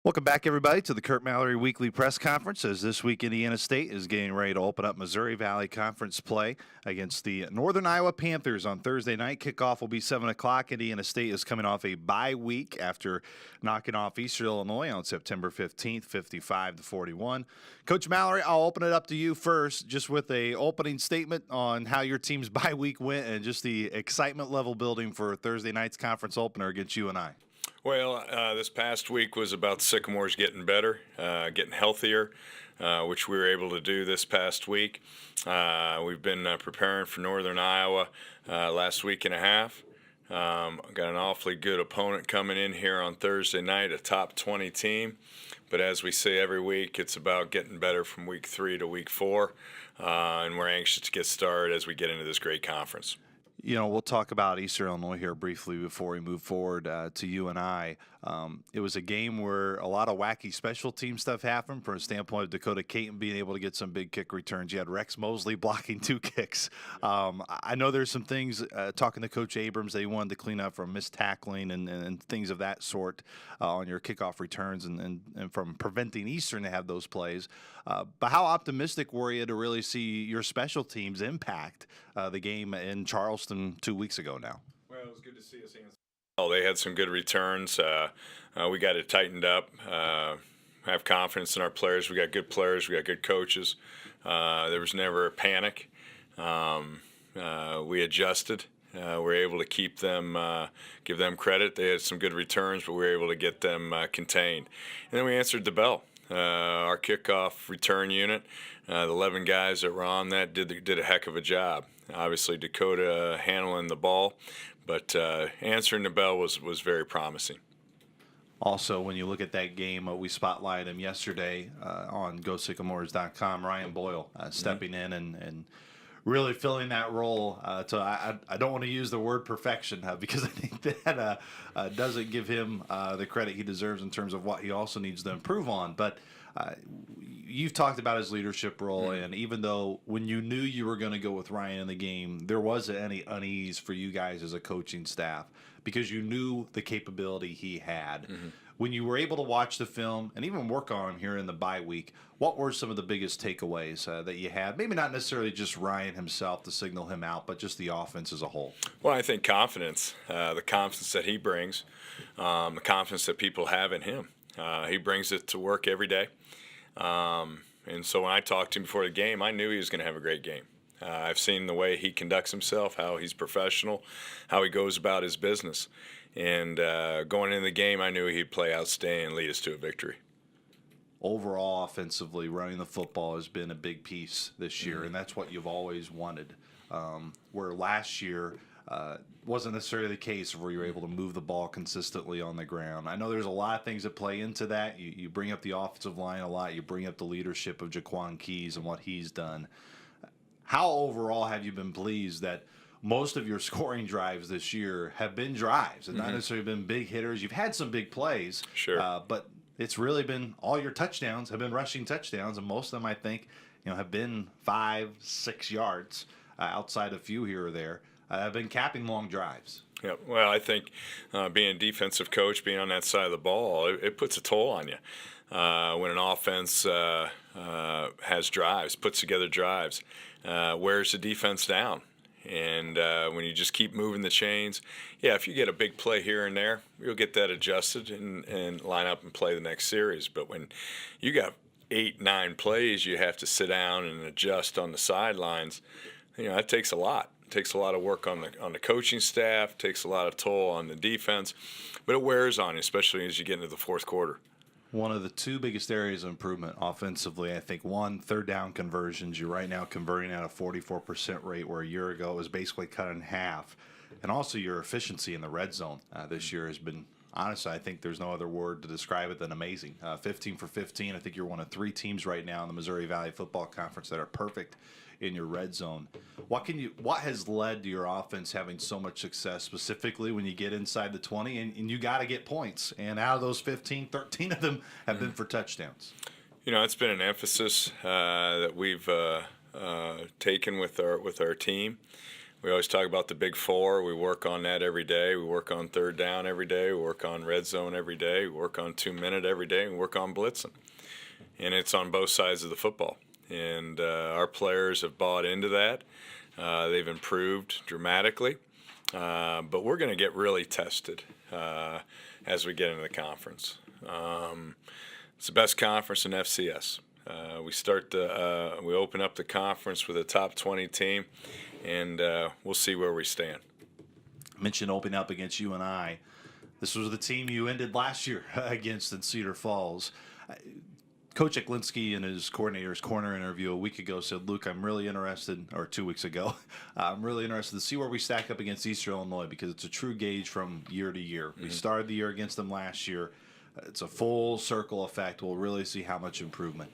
Welcome back, everybody, to the Curt Mallory Weekly Press Conference. As this week, Indiana State is getting ready to open up Missouri Valley Conference play against the Northern Iowa Panthers on Thursday night. Kickoff will be 7 o'clock. Indiana State is coming off a bye week after knocking off Eastern Illinois on September 15th, 55-41. Coach Mallory, I'll open it up to you first, just with a opening statement on how your team's bye week went and just the excitement level building for Thursday night's conference opener against UNI. Well, this past week was about Sycamores getting better, getting healthier, which we were able to do this past week. We've been preparing for Northern Iowa last week and a half. Got an awfully good opponent coming in here on Thursday night, a top 20 team. But as we say every week, it's about getting better from week 3 to week 4, and we're anxious to get started as we get into this great conference. You know, we'll talk about Eastern Illinois here briefly before we move forward to UNI. It was a game where a lot of wacky special team stuff happened from a standpoint of Dakota Caton being able to get some big kick returns. You had Rex Mosley blocking 2 kicks. I know there's some things, talking to Coach Abrams, they wanted to clean up from missed tackling and things of that sort on your kickoff returns and from preventing Eastern to have those plays. But how optimistic were you to really see your special teams impact the game in Charleston 2 weeks ago now? Well, it was good to see us answer. Oh, they had some good returns. We got it tightened up. Have confidence in our players. We got good players. We got good coaches. There was never a panic. We adjusted. We were able to keep them, give them credit. They had some good returns, but we were able to get them contained. And then we answered the bell. Our kickoff return unit, the 11 guys that were on that did a heck of a job. Obviously, Dakota handling the ball, but answering the bell was very promising. Also, when you look at that game, we spotlighted him yesterday on GoSycamores.com. Ryan Boyle stepping in and really filling that role. So I don't want to use the word perfection because I think that doesn't give him the credit he deserves in terms of what he also needs to improve on. But you've talked about his leadership role, and even though when you knew you were going to go with Ryan in the game, there wasn't any unease for you guys as a coaching staff because you knew the capability he had. When you were able to watch the film and even work on him here in the bye week, what were some of the biggest takeaways that you had? Maybe not necessarily just Ryan himself to signal him out, but just the offense as a whole. Well, I think confidence, the confidence that he brings, the confidence that people have in him. He brings it to work every day. And so when I talked to him before the game, I knew he was going to have a great game. I've seen the way he conducts himself, how he's professional, how he goes about his business. And going into the game, I knew he'd play outstanding and lead us to a victory. Overall, offensively, running the football has been a big piece this year, and that's what you've always wanted. Where last year wasn't necessarily the case where you were able to move the ball consistently on the ground. I know there's a lot of things that play into that. You bring up the offensive line a lot. You bring up the leadership of Jaquan Keys and what he's done. How overall have you been pleased that most of your scoring drives this year have been drives and not necessarily been big hitters? You've had some big plays, Sure. But it's really been all your touchdowns have been rushing touchdowns, and most of them, I think, have been 5-6 yards outside a few here or there. Have been capping long drives. Yeah, well, I think being a defensive coach, being on that side of the ball, it puts a toll on you. When an offense has drives, puts together drives, wears the defense down. And when you just keep moving the chains, yeah, if you get a big play here and there, you'll get that adjusted and line up and play the next series. But when you got 8-9 plays, you have to sit down and adjust on the sidelines. That takes a lot. It takes a lot of work on the coaching staff. Takes a lot of toll on the defense, but it wears on you, especially as you get into the fourth quarter. One of the 2 biggest areas of improvement offensively, I think, one, third down conversions. You're right now converting at a 44% rate, where a year ago it was basically cut in half. And also your efficiency in the red zone this year has been, honestly, I think there's no other word to describe it than amazing. 15 for 15. I think you're one of 3 teams right now in the Missouri Valley Football Conference that are perfect in your red zone. What has led to your offense having so much success, specifically when you get inside the 20 and you got to get points? And out of those 15, 13 of them have been for touchdowns. It's been an emphasis that we've taken with our team. We always talk about the big four. We work on that every day. We work on third down every day. We work on red zone every day. We work on 2-minute every day. We work on blitzing. And it's on both sides of the football. And our players have bought into that. They've improved dramatically. But we're going to get really tested as we get into the conference. It's the best conference in FCS. We open up the conference with a top 20 team, and we'll see where we stand. I mentioned opening up against UNI. This was the team you ended last year against in Cedar Falls. Coach Eklinski in his coordinator's corner interview a week ago said, Luke, I'm really interested, or 2 weeks ago, I'm really interested to see where we stack up against Eastern Illinois because it's a true gauge from year to year. We started the year against them last year. It's a full circle effect. We'll really see how much improvement.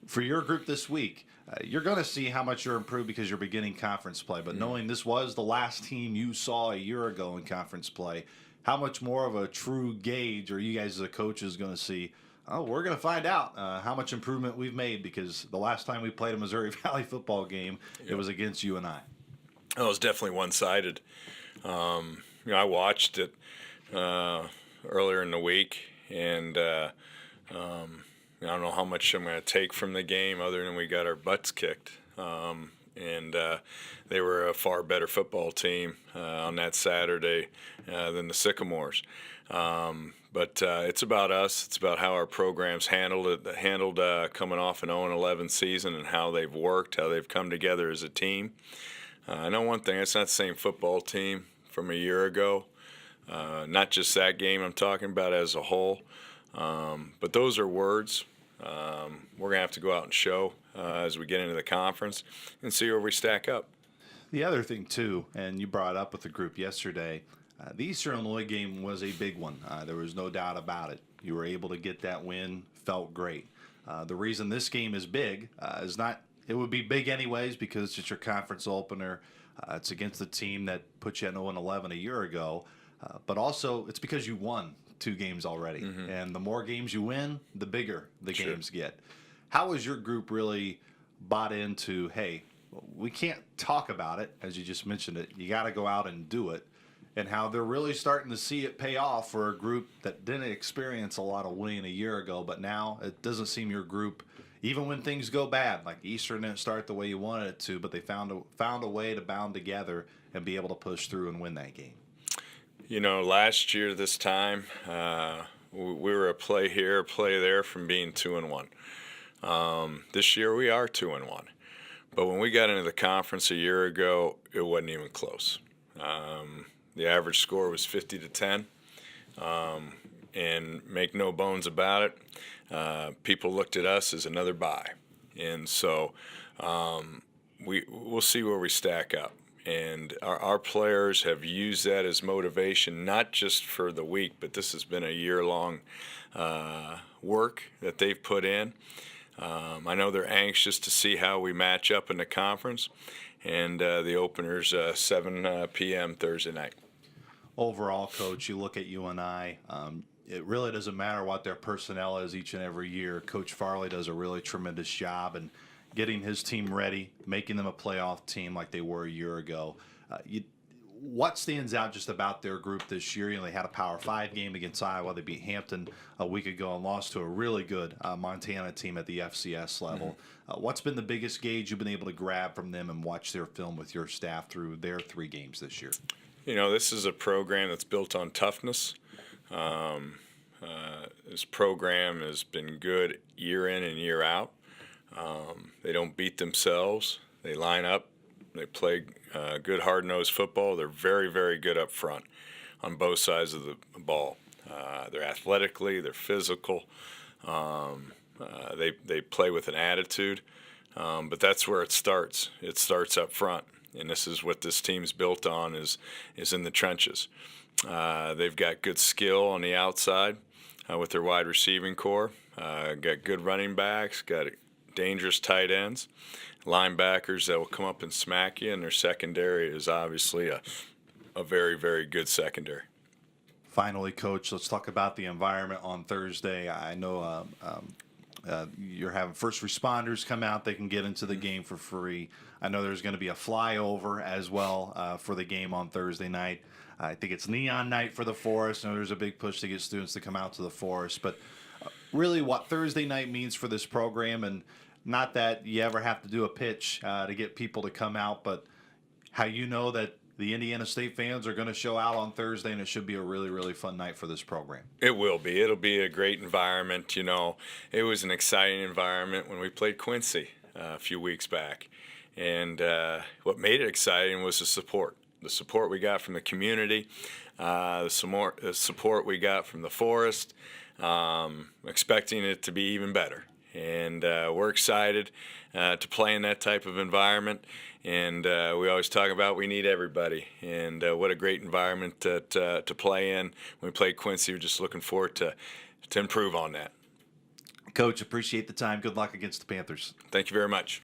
For your group this week, you're going to see how much you're improved because you're beginning conference play. But knowing this was the last team you saw a year ago in conference play, how much more of a true gauge are you guys as a coaches going to see? Oh, we're going to find out how much improvement we've made because the last time we played a Missouri Valley football game, it was against UNI. Oh, it was definitely one-sided. I watched it earlier in the week, and I don't know how much I'm going to take from the game other than we got our butts kicked. And they were a far better football team on that Saturday than the Sycamores. But it's about us. It's about how our programs handled coming off an 0-11 season and how they've worked, how they've come together as a team. I know one thing, it's not the same football team from a year ago. Not just that game I'm talking about as a whole. But those are words. We're going to have to go out and show as we get into the conference and see where we stack up. The other thing, too, and you brought it up with the group yesterday, the Eastern Illinois game was a big one. There was no doubt about it. You were able to get that win, felt great. The reason this game is big is not – it would be big anyways because it's your conference opener. It's against the team that put you at 0-11 a year ago. But also it's because you won 2 games already. Mm-hmm. And the more games you win, the bigger the games get. How has your group really bought into, hey, we can't talk about it, as you just mentioned it. You got to go out and do it. And how they're really starting to see it pay off for a group that didn't experience a lot of winning a year ago. But now it doesn't seem your group, even when things go bad, like Eastern didn't start the way you wanted it to, but they found a way to bound together and be able to push through and win that game. You know, last year this time, we were a play here, a play there from being 2-1. This year we are 2-1. But when we got into the conference a year ago, it wasn't even close. The average score was 50-10, and make no bones about it, people looked at us as another bye. And so we'll see where we stack up. And our players have used that as motivation, not just for the week, but this has been a year-long work that they've put in. I know they're anxious to see how we match up in the conference, and the opener's 7 p.m. Thursday night. Overall, Coach, you look at UNI, it really doesn't matter what their personnel is each and every year. Coach Farley does a really tremendous job in getting his team ready, making them a playoff team like they were a year ago. What stands out just about their group this year? You know, they had a Power 5 game against Iowa. They beat Hampton a week ago and lost to a really good Montana team at the FCS level. Mm-hmm. What's been the biggest gauge you've been able to grab from them and watch their film with your staff through their 3 games this year? You know, this is a program that's built on toughness. This program has been good year in and year out. They don't beat themselves. They line up. They play good, hard-nosed football. They're very, very good up front on both sides of the ball. They're athletically, they're physical. They play with an attitude. But that's where it starts. It starts up front. And this is what this team's built on is in the trenches. They've got good skill on the outside with their wide receiving core. Got good running backs, got dangerous tight ends, linebackers that will come up and smack you, and their secondary is obviously a very, very good secondary. Finally, Coach, let's talk about the environment on Thursday. I know You're having first responders come out. They can get into the game for free. I know there's going to be a flyover as well for the game on Thursday night. I think it's neon night for the Forest. I know there's a big push to get students to come out to the Forest. But really what Thursday night means for this program, and not that you ever have to do a pitch to get people to come out, but how you know that the Indiana State fans are going to show out on Thursday, and it should be a really, really fun night for this program. It will be. It'll be a great environment. You know, it was an exciting environment when we played Quincy a few weeks back. And what made it exciting was the support. The support we got from the community, the support we got from the Forest, expecting it to be even better. And we're excited to play in that type of environment. And we always talk about we need everybody. And what a great environment to play in. When we played Quincy, we're just looking forward to improve on that. Coach, appreciate the time. Good luck against the Panthers. Thank you very much.